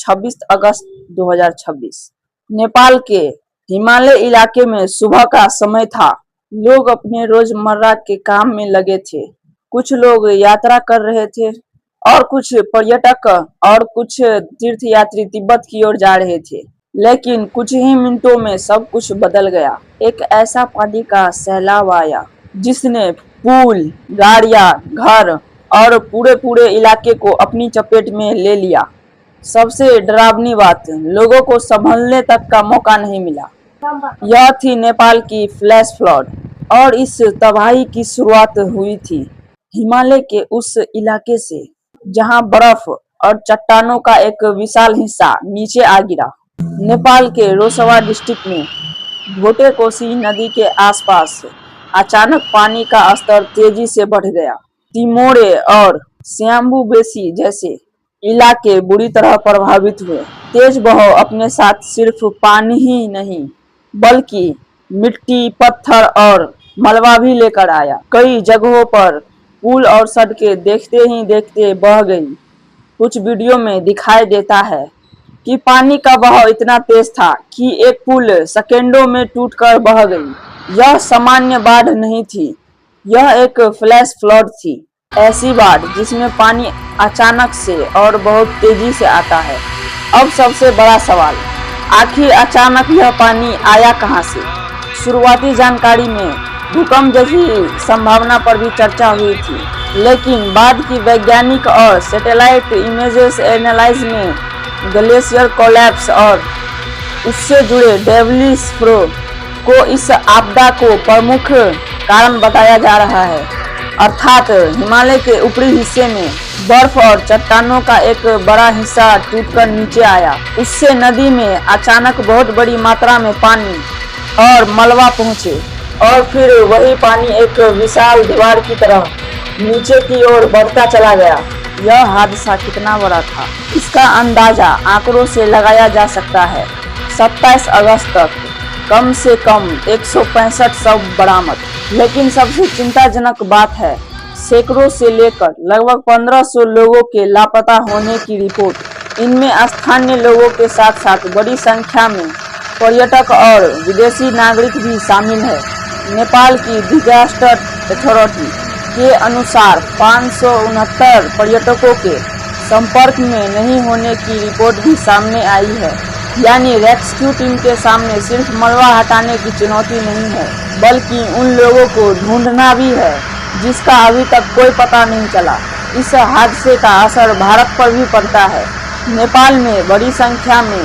26 अगस्त 2026। नेपाल के हिमालय इलाके में सुबह का समय था। लोग अपने रोजमर्रा के काम में लगे थे। कुछ लोग यात्रा कर रहे थे और कुछ पर्यटक और कुछ तीर्थयात्री तिब्बत की ओर जा रहे थे। लेकिन कुछ ही मिनटों में सब कुछ बदल गया। एक ऐसा पानी का सैलाब आया जिसने पुल, गाड़ियां, घर और पूरे इलाके को अपनी चपेट में ले लिया। सबसे डरावनी बात, लोगों को संभलने तक का मौका नहीं मिला। यह थी नेपाल की फ्लैश फ्लड और इस तबाही की शुरुआत हुई थी हिमालय के उस इलाके से जहां बर्फ और चट्टानों का एक विशाल हिस्सा नीचे आ गिरा। नेपाल के रोसवा डिस्ट्रिक्ट में भोटे कोसी नदी के आसपास अचानक पानी का स्तर तेजी से बढ़ गया। तिमोरे और श्याम्बू बेसी जैसे इलाके बुरी तरह प्रभावित हुए। तेज बहाव अपने साथ सिर्फ पानी ही नहीं बल्कि मिट्टी, पत्थर और मलबा भी लेकर आया। कई जगहों पर पुल और सड़कें देखते ही देखते बह गई। कुछ वीडियो में दिखाई देता है कि पानी का बहाव इतना तेज था कि एक पुल सेकेंडों में टूटकर बह गई। यह सामान्य बाढ़ नहीं थी, यह एक फ्लैश फ्लड थी। ऐसी बाढ़ जिसमें पानी अचानक से और बहुत तेजी से आता है। अब सबसे बड़ा सवाल, आखिर अचानक यह पानी आया कहां से? शुरुआती जानकारी में भूकंप जैसी संभावना पर भी चर्चा हुई थी, लेकिन बाद की वैज्ञानिक और सैटेलाइट इमेजेस एनालाइज में ग्लेशियर कोलैप्स और उससे जुड़े डेविल्स फ्लो को इस आपदा को प्रमुख कारण बताया जा रहा है। अर्थात हिमालय के ऊपरी हिस्से में बर्फ और चट्टानों का एक बड़ा हिस्सा टूटकर नीचे आया। उससे नदी में अचानक बहुत बड़ी मात्रा में पानी और मलबा पहुंचे और फिर वही पानी एक विशाल दीवार की तरह नीचे की ओर बढ़ता चला गया। यह हादसा कितना बड़ा था इसका अंदाजा आंकड़ों से लगाया जा सकता है। 27 अगस्त तक कम से कम 165 शव बरामद। लेकिन सबसे चिंताजनक बात है, सैकड़ों से लेकर लगभग 1500 लोगों के लापता होने की रिपोर्ट। इनमें स्थानीय लोगों के साथ साथ बड़ी संख्या में पर्यटक और विदेशी नागरिक भी शामिल है। नेपाल की डिजास्टर अथॉरिटी के अनुसार 569 पर्यटकों के संपर्क में नहीं होने की रिपोर्ट भी सामने आई है। यानी रेस्क्यू टीम के सामने सिर्फ मलबा हटाने की चुनौती नहीं है, बल्कि उन लोगों को ढूंढना भी है जिसका अभी तक कोई पता नहीं चला। इस हादसे का असर भारत पर भी पड़ता है। नेपाल में बड़ी संख्या में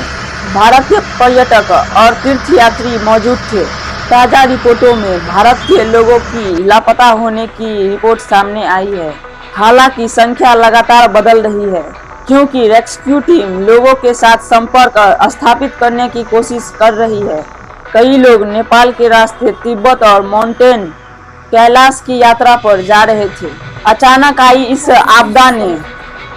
भारतीय पर्यटक और तीर्थयात्री मौजूद थे। ताज़ा रिपोर्टों में भारत के लोगों की लापता होने की रिपोर्ट सामने आई है। हालांकि संख्या लगातार बदल रही है क्योंकि रेस्क्यू टीम लोगों के साथ संपर्क स्थापित करने की कोशिश कर रही है। कई लोग नेपाल के रास्ते तिब्बत और माउंटेन कैलाश की यात्रा पर जा रहे थे। अचानक आई इस आपदा ने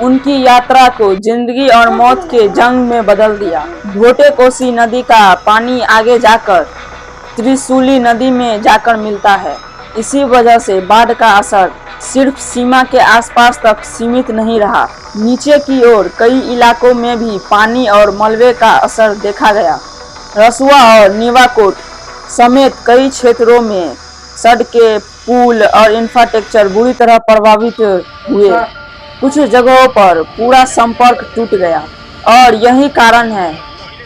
उनकी यात्रा को जिंदगी और मौत के जंग में बदल दिया। भोटे कोसी नदी का पानी आगे जाकर त्रिशूली नदी में जाकर मिलता है। इसी वजह से बाढ़ का असर सिर्फ सीमा के आसपास तक सीमित नहीं रहा, नीचे की ओर कई इलाकों में भी पानी और मलबे का असर देखा गया। रसुआ और नीवाकोट समेत कई क्षेत्रों में सड़कें, पुल और इंफ्रास्ट्रक्चर बुरी तरह प्रभावित हुए। कुछ जगहों पर पूरा संपर्क टूट गया और यही कारण है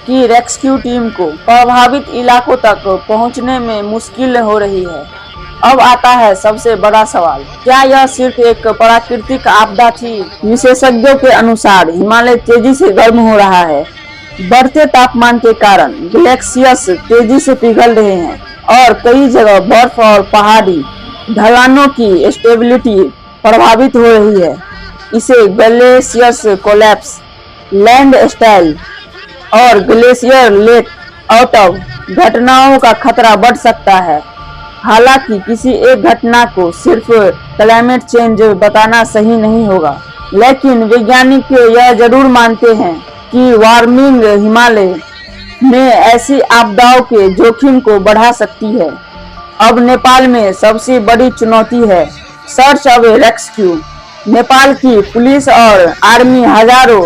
कि रेस्क्यू टीम को प्रभावित इलाकों तक पहुंचने में मुश्किल हो रही है। अब आता है सबसे बड़ा सवाल, क्या यह सिर्फ एक प्राकृतिक आपदा थी? विशेषज्ञों के अनुसार हिमालय तेजी से गर्म हो रहा है। बढ़ते तापमान के कारण ग्लेशियर्स तेजी से पिघल रहे हैं और कई जगह बर्फ और पहाड़ी ढलानों की स्टेबिलिटी प्रभावित हो रही है। इसे ग्लेशियर्स कोलैप्स, लैंड स्लाइड और ग्लेशियर लेक आउट ऑफ घटनाओं का खतरा बढ़ सकता है। हालांकि किसी एक घटना को सिर्फ क्लाइमेट चेंज बताना सही नहीं होगा, लेकिन वैज्ञानिक यह जरूर मानते हैं कि वार्मिंग हिमालय में ऐसी आपदाओं के जोखिम को बढ़ा सकती है। अब नेपाल में सबसे बड़ी चुनौती है सर्च और रेस्क्यू। नेपाल की पुलिस और आर्मी हजारों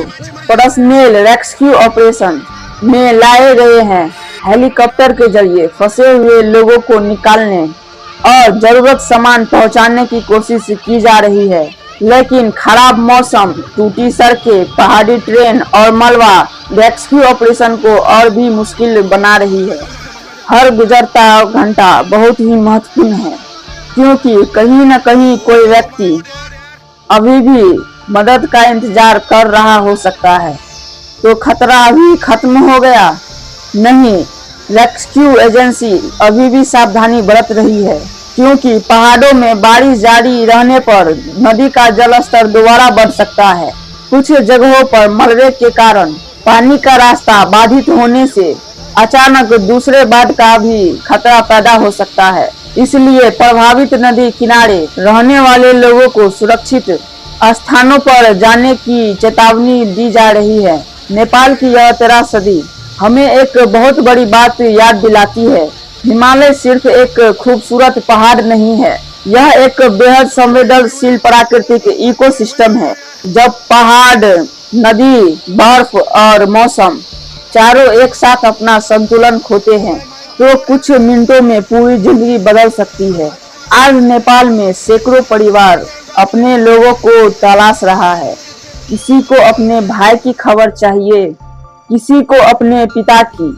पर्सनेल रेस्क्यू ऑपरेशन में लाए गए हैं। हेलीकॉप्टर के जरिए फंसे हुए लोगों को निकालने और जरूरत सामान पहुंचाने की कोशिश की जा रही है, लेकिन खराब मौसम, टूटी सड़कें, पहाड़ी ट्रेन और मलबा रेस्क्यू ऑपरेशन को और भी मुश्किल बना रही है। हर गुजरता घंटा बहुत ही महत्वपूर्ण है, क्योंकि कहीं न कहीं कोई व्यक्ति अभी भी मदद का इंतजार कर रहा हो सकता है। तो खतरा अभी खत्म हो गया? नहीं, रेस्क्यू एजेंसी अभी भी सावधानी बरत रही है, क्योंकि पहाड़ों में बारिश जारी रहने पर नदी का जलस्तर दोबारा बढ़ सकता है। कुछ जगहों पर मलबे के कारण पानी का रास्ता बाधित होने से अचानक दूसरे बाढ़ का भी खतरा पैदा हो सकता है। इसलिए प्रभावित नदी किनारे रहने वाले लोगों को सुरक्षित स्थानों पर जाने की चेतावनी दी जा रही है। नेपाल की यह त्रासदी हमें एक बहुत बड़ी बात याद दिलाती है। हिमालय सिर्फ एक खूबसूरत पहाड़ नहीं है, यह एक बेहद संवेदनशील प्राकृतिक इकोसिस्टम है। जब पहाड़, नदी, बर्फ और मौसम चारों एक साथ अपना संतुलन खोते हैं, तो कुछ मिनटों में पूरी जिंदगी बदल सकती है। आज नेपाल में सैकड़ों परिवार अपने लोगों को तलाश रहा है। किसी को अपने भाई की खबर चाहिए, किसी को अपने पिता की,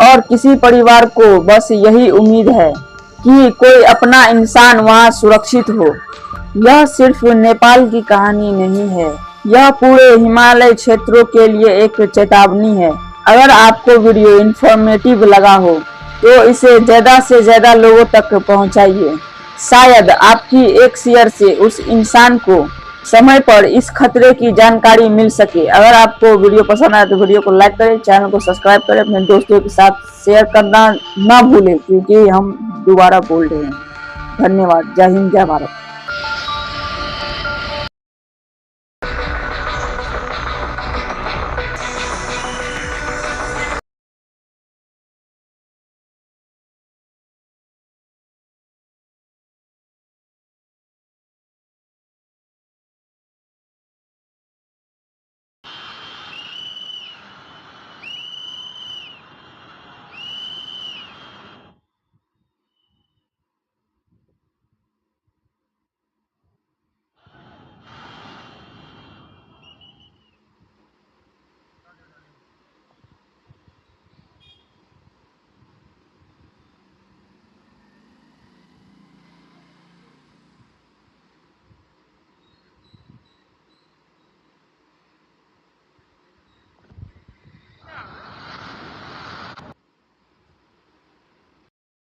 और किसी परिवार को बस यही उम्मीद है कि कोई अपना इंसान वहां सुरक्षित हो। यह सिर्फ नेपाल की कहानी नहीं है, यह पूरे हिमालय क्षेत्रों के लिए एक चेतावनी है। अगर आपको वीडियो इंफॉर्मेटिव लगा हो तो इसे ज्यादा से ज्यादा लोगों तक पहुंचाइए। शायद आपकी एक शेयर से उस इंसान को समय पर इस खतरे की जानकारी मिल सके। अगर आपको वीडियो पसंद आए तो वीडियो को लाइक करें, चैनल को सब्सक्राइब करें, अपने दोस्तों के साथ शेयर करना ना भूलें, क्योंकि हम दोबारा बोल रहे हैं। धन्यवाद। जय हिंद, जय भारत।